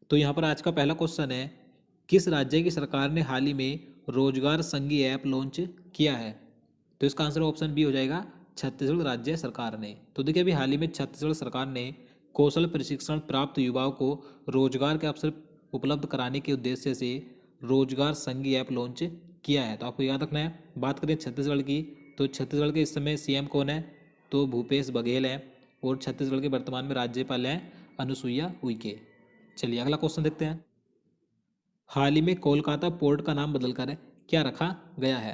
तो यहाँ पर आज का पहला क्वेश्चन है, किस राज्य की सरकार ने हाल ही में रोजगार संगी ऐप लॉन्च किया है? तो इसका आंसर ऑप्शन बी हो जाएगा, छत्तीसगढ़ राज्य सरकार ने। तो देखिए अभी हाल ही में छत्तीसगढ़ सरकार ने कौशल प्रशिक्षण प्राप्त युवाओं को रोजगार के अवसर उपलब्ध कराने के उद्देश्य से रोजगार संगी ऐप लॉन्च किया है। तो आपको याद रखना है। बात करें छत्तीसगढ़ की, तो छत्तीसगढ़ के इस समय सीएम कौन है? तो भूपेश बघेल है। और छत्तीसगढ़ के वर्तमान में राज्यपाल हैं अनुसुईया उइके। चलिए अगला क्वेश्चन देखते हैं। हाल ही में कोलकाता पोर्ट का नाम बदलकर क्या रखा गया है?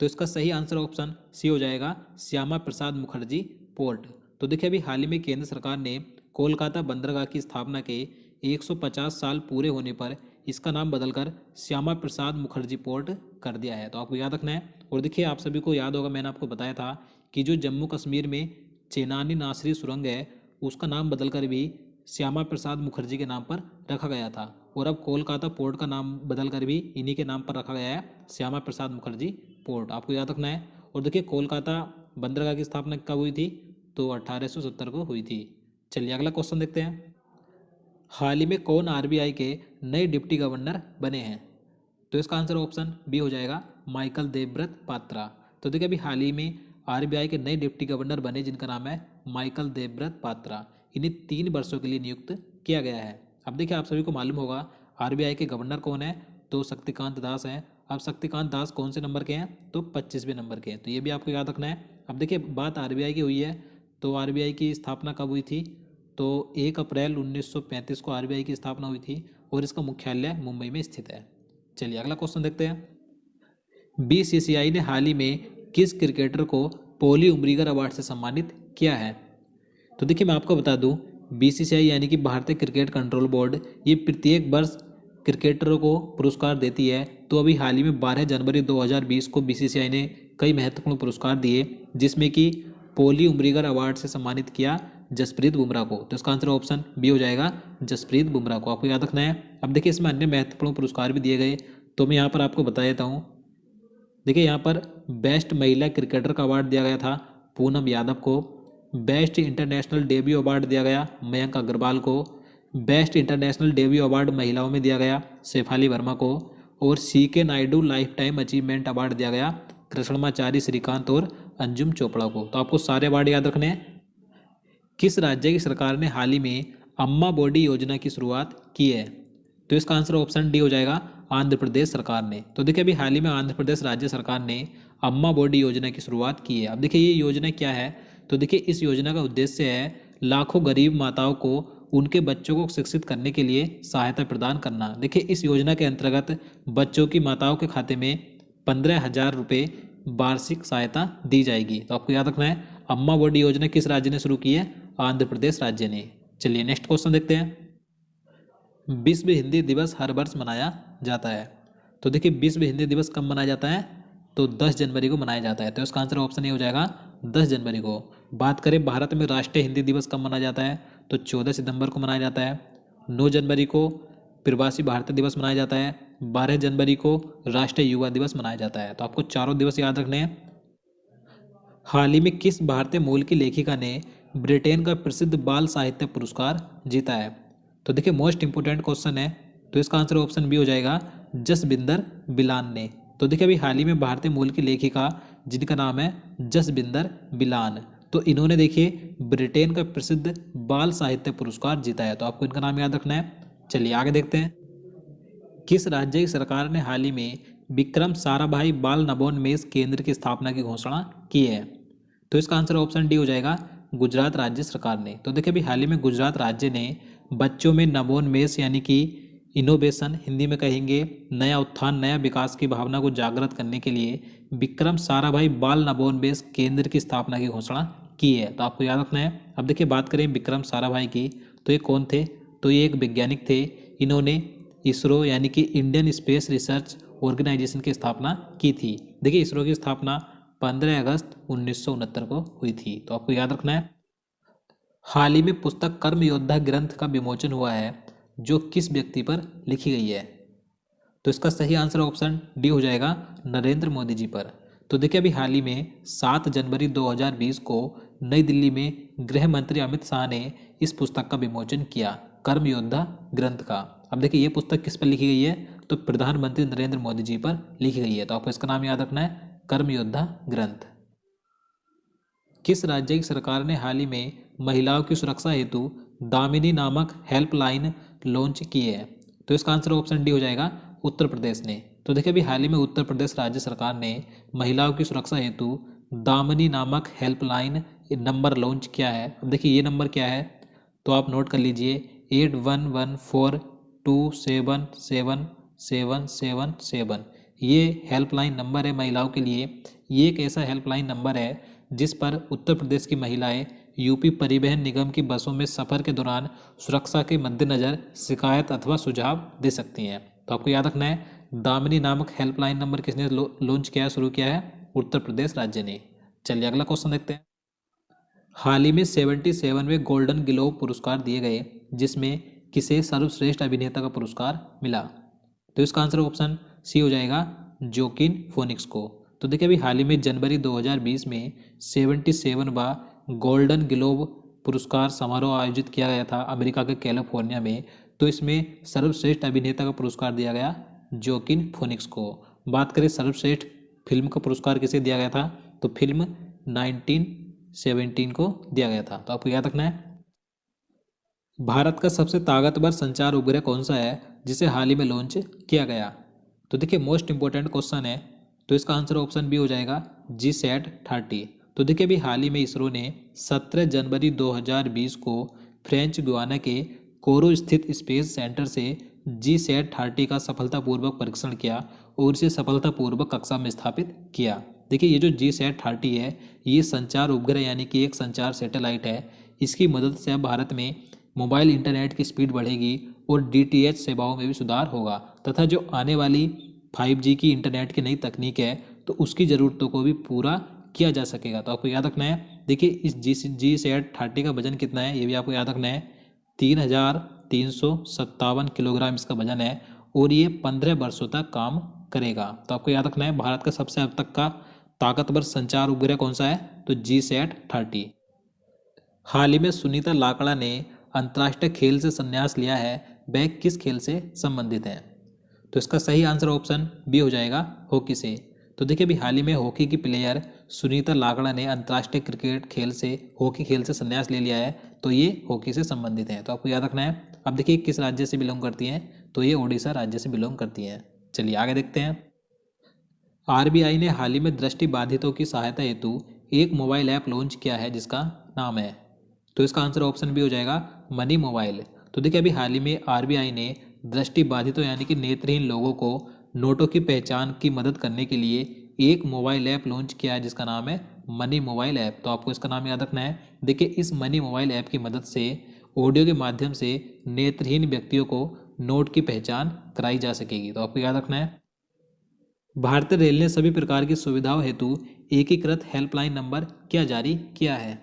तो इसका सही आंसर ऑप्शन सी हो जाएगा, श्यामा प्रसाद मुखर्जी पोर्ट। तो देखिए अभी हाल ही में केंद्र सरकार ने कोलकाता बंदरगाह की स्थापना के 150 साल पूरे होने पर इसका नाम बदलकर श्यामा प्रसाद मुखर्जी पोर्ट कर दिया है। तो आपको याद रखना है। और देखिए आप सभी को याद होगा, मैंने आपको बताया था कि जो जम्मू कश्मीर में चेनानी नासरी सुरंग है उसका नाम बदलकर भी श्यामा प्रसाद मुखर्जी के नाम पर रखा गया था। और अब कोलकाता पोर्ट का नाम बदलकर भी इन्हीं के नाम पर रखा गया है, श्यामा प्रसाद मुखर्जी पोर्ट। आपको याद रखना है। और देखिए कोलकाता बंदरगाह की स्थापना कब हुई थी? तो 1870 को हुई थी। चलिए अगला क्वेश्चन देखते हैं। हाल ही में कौन आरबीआई के नए डिप्टी गवर्नर बने हैं? तो इसका आंसर ऑप्शन बी हो जाएगा, माइकल देवव्रत पात्रा। तो देखिए अभी हाल ही में आरबीआई के नए डिप्टी गवर्नर बने जिनका नाम है माइकल देवव्रत पात्रा। इन्हें 3 वर्षों के लिए नियुक्त किया गया है। अब देखिए आप सभी को मालूम होगा आरबीआई के गवर्नर कौन है? तो शक्तिकांत दास हैं। अब शक्तिकांत दास कौन से नंबर के हैं? तो 25वें नंबर के हैं। तो ये भी आपको याद रखना है। अब देखिए बात आरबीआई की हुई है, तो आरबीआई की स्थापना कब हुई थी? तो 1 अप्रैल 1935 को आरबीआई की स्थापना हुई थी और इसका मुख्यालय मुंबई में स्थित है। चलिए अगला क्वेश्चन देखते हैं। बीसीसीआई ने हाल ही में किस क्रिकेटर को पॉली उमरीगर अवार्ड से सम्मानित किया है? तो देखिए मैं आपको बता दूं, बीसीसीआई यानी कि भारतीय क्रिकेट कंट्रोल बोर्ड ये प्रत्येक वर्ष क्रिकेटरों को पुरस्कार देती है। तो अभी हाल ही में 12 जनवरी 2020 को बीसीसीआई ने कई महत्वपूर्ण पुरस्कार दिए, जिसमें कि पॉली उमरीगर अवार्ड से सम्मानित किया जसप्रीत बुमराह को। तो इसका आंसर ऑप्शन बी हो जाएगा, जसप्रीत बुमराह को। आपको याद रखना है। अब देखिए इसमें अन्य महत्वपूर्ण पुरस्कार भी दिए गए, तो मैं यहाँ पर आपको बता देता हूँ। देखिए यहाँ पर बेस्ट महिला क्रिकेटर का अवार्ड दिया गया था पूनम यादव को। बेस्ट इंटरनेशनल डेब्यू अवार्ड दिया गया मयंक अग्रवाल को। बेस्ट इंटरनेशनल डेब्यू अवार्ड महिलाओं में दिया गया शेफाली वर्मा को। और CK Naidu lifetime achievement award दिया गया कृष्णमाचारी श्रीकांत और अंजुम चोपड़ा को। तो आपको सारे अवार्ड याद रखने हैं। किस राज्य की सरकार ने हाल ही में अम्मा बॉडी योजना की शुरुआत की है? तो इसका आंसर ऑप्शन डी हो जाएगा, आंध्र प्रदेश सरकार ने। तो देखिए अभी हाल ही में आंध्र प्रदेश राज्य सरकार ने अम्मा बॉडी योजना की शुरुआत की है। अब देखिए ये योजना क्या है? तो देखिए इस योजना का उद्देश्य है लाखों गरीब माताओं को उनके बच्चों को शिक्षित करने के लिए सहायता प्रदान करना। देखिए इस योजना के अंतर्गत बच्चों की माताओं के खाते में 15,000 रुपये वार्षिक सहायता दी जाएगी। तो आपको याद रखना है, अम्मा बॉडी योजना किस राज्य ने शुरू की है? आंध्र प्रदेश राज्य ने। चलिए नेक्स्ट क्वेश्चन देखते हैं। विश्व हिंदी दिवस हर वर्ष मनाया जाता है। तो देखिए विश्व हिंदी दिवस कब मनाया जाता है? तो 10 जनवरी को मनाया जाता है। तो इसका आंसर ऑप्शन ए हो जाएगा, 10 जनवरी को। बात करें भारत में राष्ट्रीय हिंदी दिवस कब मनाया जाता है? तो 14 सितंबर को मनाया जाता है। 9 जनवरी को प्रवासी भारतीय दिवस मनाया जाता है। 12 जनवरी को राष्ट्रीय युवा दिवस मनाया जाता है। तो आपको चारों दिवस याद रखने हैं। हाल ही में किस भारतीय मूल की लेखिका ने ब्रिटेन का प्रसिद्ध बाल साहित्य पुरस्कार जीता है? तो देखिए मोस्ट इंपोर्टेंट क्वेश्चन है। तो इसका आंसर ऑप्शन बी हो जाएगा, जसबिंदर बिलान ने। तो देखिए अभी हाल ही में भारतीय मूल की लेखिका जिनका नाम है जसबिंदर बिलान, तो इन्होंने देखिए ब्रिटेन का प्रसिद्ध बाल साहित्य पुरस्कार जीता है। तो आपको इनका नाम याद रखना है। चलिए आगे देखते हैं। किस राज्य की सरकार ने हाल ही में विक्रम साराभाई बाल नवोन्मेष केंद्र की स्थापना की घोषणा की है? तो इसका आंसर ऑप्शन डी हो जाएगा, गुजरात राज्य सरकार ने। तो देखिए अभी हाल ही में गुजरात राज्य ने बच्चों में नवोन्मेष यानी कि इनोवेशन, हिंदी में कहेंगे नया उत्थान, नया विकास की भावना को जागृत करने के लिए विक्रम साराभाई बाल नवोन्मेष केंद्र की स्थापना की घोषणा की है। तो आपको याद रखना है। अब देखिए बात करें विक्रम साराभाई की, तो ये कौन थे? तो ये एक वैज्ञानिक थे। इन्होंने इसरो यानी कि इंडियन स्पेस रिसर्च ऑर्गेनाइजेशन की स्थापना की थी। देखिए इसरो की स्थापना 15 अगस्त 1969 को हुई थी। तो आपको याद रखना है। हाल ही में पुस्तक कर्म योद्धा ग्रंथ का विमोचन हुआ है, जो किस व्यक्ति पर लिखी गई है? तो इसका सही आंसर ऑप्शन डी हो जाएगा, नरेंद्र मोदी जी पर। तो देखिए अभी हाल ही में 7 जनवरी 2020 को नई दिल्ली में गृह मंत्री अमित शाह ने इस पुस्तक का विमोचन किया। कर्म योद्धा ग्रंथ का। अब देखिए ये पुस्तक किस पर लिखी गई है, तो प्रधानमंत्री नरेंद्र मोदी जी पर लिखी गई है। तो आपको इसका नाम याद रखना है, कर्म योद्धा ग्रंथ। किस राज्य की सरकार ने हाल ही में महिलाओं की सुरक्षा हेतु दामिनी नामक हेल्पलाइन लॉन्च की है? तो इसका आंसर ऑप्शन डी हो जाएगा, उत्तर प्रदेश ने। तो देखिए अभी हाल ही में उत्तर प्रदेश राज्य सरकार ने महिलाओं की सुरक्षा हेतु दामिनी नामक हेल्पलाइन नंबर लॉन्च किया है। अब देखिए ये नंबर क्या है, तो आप नोट कर लीजिए 8114277777। ये हेल्पलाइन नंबर है महिलाओं के लिए। ये एक ऐसा हेल्पलाइन नंबर है जिस पर उत्तर प्रदेश की महिलाएं यूपी परिवहन निगम की बसों में सफ़र के दौरान सुरक्षा के मद्देनज़र शिकायत अथवा सुझाव दे सकती हैं। तो आपको याद रखना है, दामिनी नामक हेल्पलाइन नंबर किसने लॉन्च किया है, शुरू किया है, उत्तर प्रदेश राज्य ने। चलिए अगला क्वेश्चन देखते हैं। हाल ही में 77वें गोल्डन ग्लोब पुरस्कार दिए गए, जिसमें किसे सर्वश्रेष्ठ अभिनेता का पुरस्कार मिला? तो इसका आंसर ऑप्शन सी हो जाएगा, जोकिन फोनिक्स को। तो देखिए अभी हाल ही में जनवरी 2020 में 77वां गोल्डन ग्लोब पुरस्कार समारोह आयोजित किया गया था अमेरिका के कैलिफोर्निया में। तो इसमें सर्वश्रेष्ठ अभिनेता का पुरस्कार दिया गया जोकिन फोनिक्स को। बात करें सर्वश्रेष्ठ फिल्म का पुरस्कार किसे दिया गया था, तो फिल्म 1917 को दिया गया था। तो आपको याद रखना है। भारत का सबसे ताकतवर संचार उपग्रह कौन सा है जिसे हाल ही में लॉन्च किया गया? तो देखिए मोस्ट इंपॉर्टेंट क्वेश्चन है, तो इसका आंसर ऑप्शन बी हो जाएगा, GSAT-30। तो देखिए अभी हाल ही में इसरो ने 17 जनवरी 2020 को फ्रेंच गुयाना के कोरो स्थित स्पेस सेंटर से GSAT-30 का सफलतापूर्वक परीक्षण किया और इसे सफलतापूर्वक कक्षा में स्थापित किया। देखिए ये जो GSAT-30 है, ये संचार उपग्रह यानी कि एक संचार सैटेलाइट है। इसकी मदद से अब भारत में मोबाइल इंटरनेट की स्पीड बढ़ेगी और DTH सेवाओं में भी सुधार होगा, तथा जो आने वाली 5G की इंटरनेट की नई तकनीक है तो उसकी ज़रूरतों को भी पूरा किया जा सकेगा। तो आपको याद रखना है, देखिए इस GSAT-30 का वजन कितना है, ये भी आपको याद रखना है, 3357 किलोग्राम इसका वजन है और ये 15 वर्षों तक काम करेगा। तो आपको याद रखना है, भारत का सबसे अब तक का ताकतवर संचार उपग्रह कौन सा है, तो GSAT-30। हाल ही में सुनीता लाकड़ा ने अंतर्राष्ट्रीय खेल से संन्यास लिया है, वह किस खेल से संबंधित है? तो इसका सही आंसर ऑप्शन बी हो जाएगा, हॉकी से। तो देखिए अभी हाल ही में हॉकी की प्लेयर सुनीता लाकड़ा ने अंतर्राष्ट्रीय क्रिकेट खेल से, हॉकी खेल से संन्यास ले लिया है। तो ये हॉकी से संबंधित है। तो आपको याद रखना है। अब देखिए किस राज्य से बिलोंग करती हैं, तो ये उड़ीसा राज्य से बिलोंग करती हैं। चलिए आगे देखते हैं। RBI ने हाल ही में दृष्टि बाधितों की सहायता हेतु एक मोबाइल ऐप लॉन्च किया है जिसका नाम है, तो इसका आंसर ऑप्शन बी हो जाएगा, मनी मोबाइल। तो देखिए अभी हाल ही में RBI ने दृष्टि बाधितों यानी कि नेत्रहीन लोगों को नोटों की पहचान की मदद करने के लिए एक मोबाइल ऐप लॉन्च किया है जिसका नाम है मनी मोबाइल ऐप। तो आपको इसका नाम याद रखना है। देखिए इस मनी मोबाइल ऐप की मदद से ऑडियो के माध्यम से नेत्रहीन व्यक्तियों को नोट की पहचान कराई जा सकेगी। तो आपको याद रखना है। भारतीय रेल ने सभी प्रकार की सुविधाओं हेतु एकीकृत हेल्पलाइन नंबर क्या जारी किया है?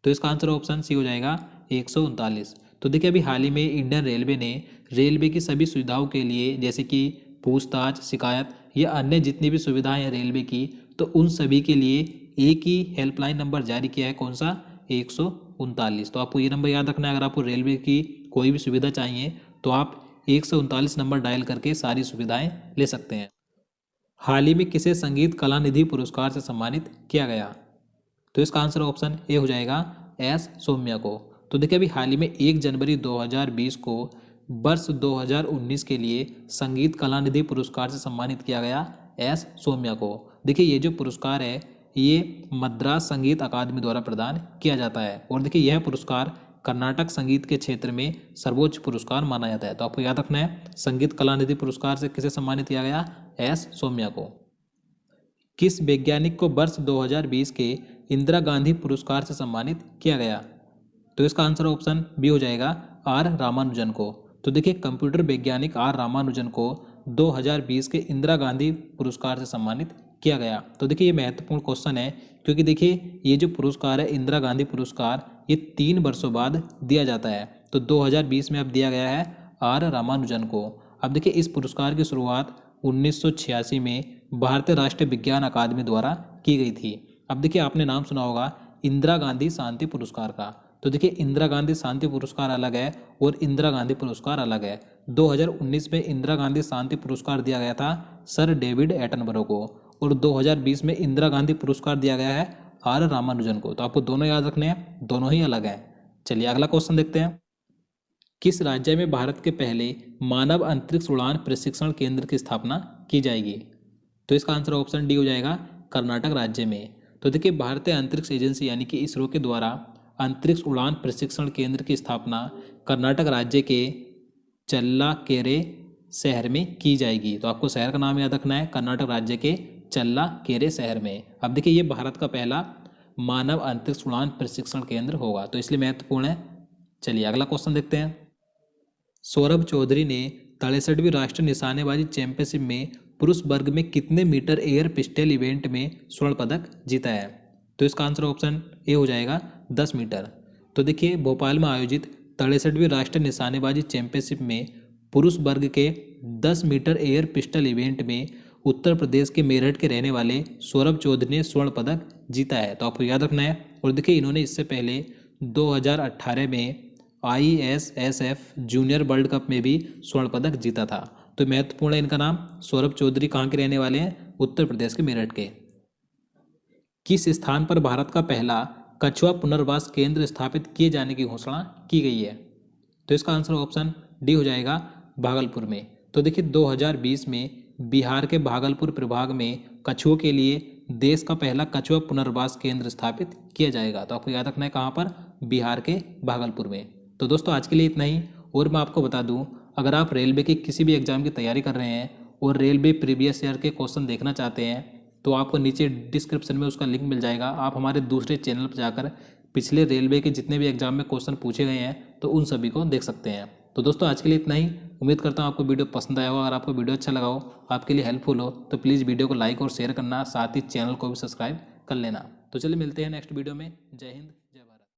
तो इसका आंसर ऑप्शन सी हो जाएगा, 139। तो देखिए अभी हाल ही में इंडियन रेलवे ने रेलवे की सभी सुविधाओं के लिए, जैसे कि पूछताछ, शिकायत या अन्य जितनी भी सुविधाएं हैं रेलवे की, तो उन सभी के लिए एक ही हेल्पलाइन नंबर जारी किया है। कौन सा? 139। तो आपको ये नंबर याद रखना है। अगर आपको रेलवे की कोई भी सुविधा चाहिए तो आप 139 नंबर डायल करके सारी सुविधाएं ले सकते हैं। हाल ही में किसे संगीत कलानिधि पुरस्कार से सम्मानित किया गया? तो इसका आंसर ऑप्शन ए हो जाएगा, एस सौम्या को। तो देखिए अभी हाल ही में 1 जनवरी 2020 को वर्ष 2019 के लिए संगीत कलानिधि पुरस्कार से सम्मानित किया गया एस सौम्या को। देखिए ये जो पुरस्कार है ये मद्रास संगीत अकादमी द्वारा प्रदान किया जाता है और देखिए यह पुरस्कार कर्नाटक संगीत के क्षेत्र में सर्वोच्च पुरस्कार माना जाता है। तो आपको याद रखना है, संगीत कलानिधि पुरस्कार से किसे सम्मानित किया गया? एस सौम्या को। किस वैज्ञानिक को वर्ष 2020 के इंदिरा गांधी पुरस्कार से सम्मानित किया गया? तो इसका आंसर ऑप्शन बी हो जाएगा, आर रामानुजन को। तो देखिए कंप्यूटर वैज्ञानिक आर रामानुजन को 2020 के इंदिरा गांधी पुरस्कार से सम्मानित किया गया। तो देखिए ये महत्वपूर्ण क्वेश्चन है क्योंकि देखिए ये जो पुरस्कार है इंदिरा गांधी पुरस्कार, ये 3 वर्षों बाद दिया जाता है। तो 2020 में अब दिया गया है आर रामानुजन को। अब देखिए इस पुरस्कार की शुरुआत 1986 में भारतीय राष्ट्रीय विज्ञान अकादमी द्वारा की गई थी। अब देखिए आपने नाम सुना होगा इंदिरा गांधी शांति पुरस्कार का। तो देखिए इंदिरा गांधी शांति पुरस्कार अलग है और इंदिरा गांधी पुरस्कार अलग है। 2019 में इंदिरा गांधी शांति पुरस्कार दिया गया था सर डेविड एटनबरो को, और 2020 में इंदिरा गांधी पुरस्कार दिया गया है आर रामानुजन को। तो आपको दोनों याद रखने हैं, दोनों ही अलग हैं। चलिए अगला क्वेश्चन देखते हैं। किस राज्य में भारत के पहले मानव अंतरिक्ष उड़ान प्रशिक्षण केंद्र की स्थापना की जाएगी? तो इसका आंसर ऑप्शन डी हो जाएगा, कर्नाटक राज्य में। तो देखिए भारतीय अंतरिक्ष एजेंसी यानी कि इसरो के द्वारा अंतरिक्ष उड़ान प्रशिक्षण केंद्र की स्थापना कर्नाटक राज्य के चल्लाकेरे शहर में की जाएगी। तो आपको शहर का नाम याद रखना है, कर्नाटक राज्य के चल्लाकेरे शहर में। अब देखिए ये भारत का पहला मानव अंतरिक्ष उड़ान प्रशिक्षण केंद्र होगा, तो इसलिए महत्वपूर्ण है। चलिए अगला क्वेश्चन देखते हैं। सौरभ चौधरी ने 63वीं राष्ट्रीय निशानेबाजी चैंपियनशिप में पुरुष वर्ग में कितने मीटर एयर पिस्टल इवेंट में स्वर्ण पदक जीता है? तो इसका आंसर ऑप्शन ए हो जाएगा, 10 मीटर। तो देखिए भोपाल में आयोजित 63वीं राष्ट्रीय निशानेबाजी चैंपियनशिप में पुरुष वर्ग के 10 मीटर एयर पिस्टल इवेंट में उत्तर प्रदेश के मेरठ के रहने वाले सौरभ चौधरी ने स्वर्ण पदक जीता है। तो आपको याद रखना है। और देखिए इन्होंने इससे पहले 2018 में ISSF जूनियर वर्ल्ड कप में भी स्वर्ण पदक जीता था। तो महत्वपूर्ण है इनका नाम। सौरभ चौधरी कहाँ के रहने वाले हैं? उत्तर प्रदेश के मेरठ के। किस स्थान पर भारत का पहला कछुआ पुनर्वास केंद्र स्थापित किए जाने की घोषणा की गई है? तो इसका आंसर ऑप्शन डी हो जाएगा, भागलपुर में। तो देखिए 2020 में बिहार के भागलपुर प्रभाग में कछुओं के लिए देश का पहला कछुआ पुनर्वास केंद्र स्थापित किया जाएगा। तो आपको याद रखना है कहाँ पर? बिहार के भागलपुर में। तो दोस्तों आज के लिए इतना ही। और मैं आपको बता दूं, अगर आप रेलवे के किसी भी एग्जाम की तैयारी कर रहे हैं और रेलवे प्रीवियस ईयर के क्वेश्चन देखना चाहते हैं तो आपको नीचे डिस्क्रिप्शन में उसका लिंक मिल जाएगा। आप हमारे दूसरे चैनल पर जाकर पिछले रेलवे के जितने भी एग्जाम में क्वेश्चन पूछे गए हैं तो उन सभी को देख सकते हैं। तो दोस्तों आज के लिए इतना ही। उम्मीद करता हूँ आपको वीडियो पसंद आया होगा। अगर आपको वीडियो अच्छा लगा हो, आपके लिए हेल्पफुल हो, तो प्लीज़ वीडियो को लाइक और शेयर करना, साथ ही चैनल को भी सब्सक्राइब कर लेना। तो चलिए मिलते हैं नेक्स्ट वीडियो में। जय हिंद, जय भारत।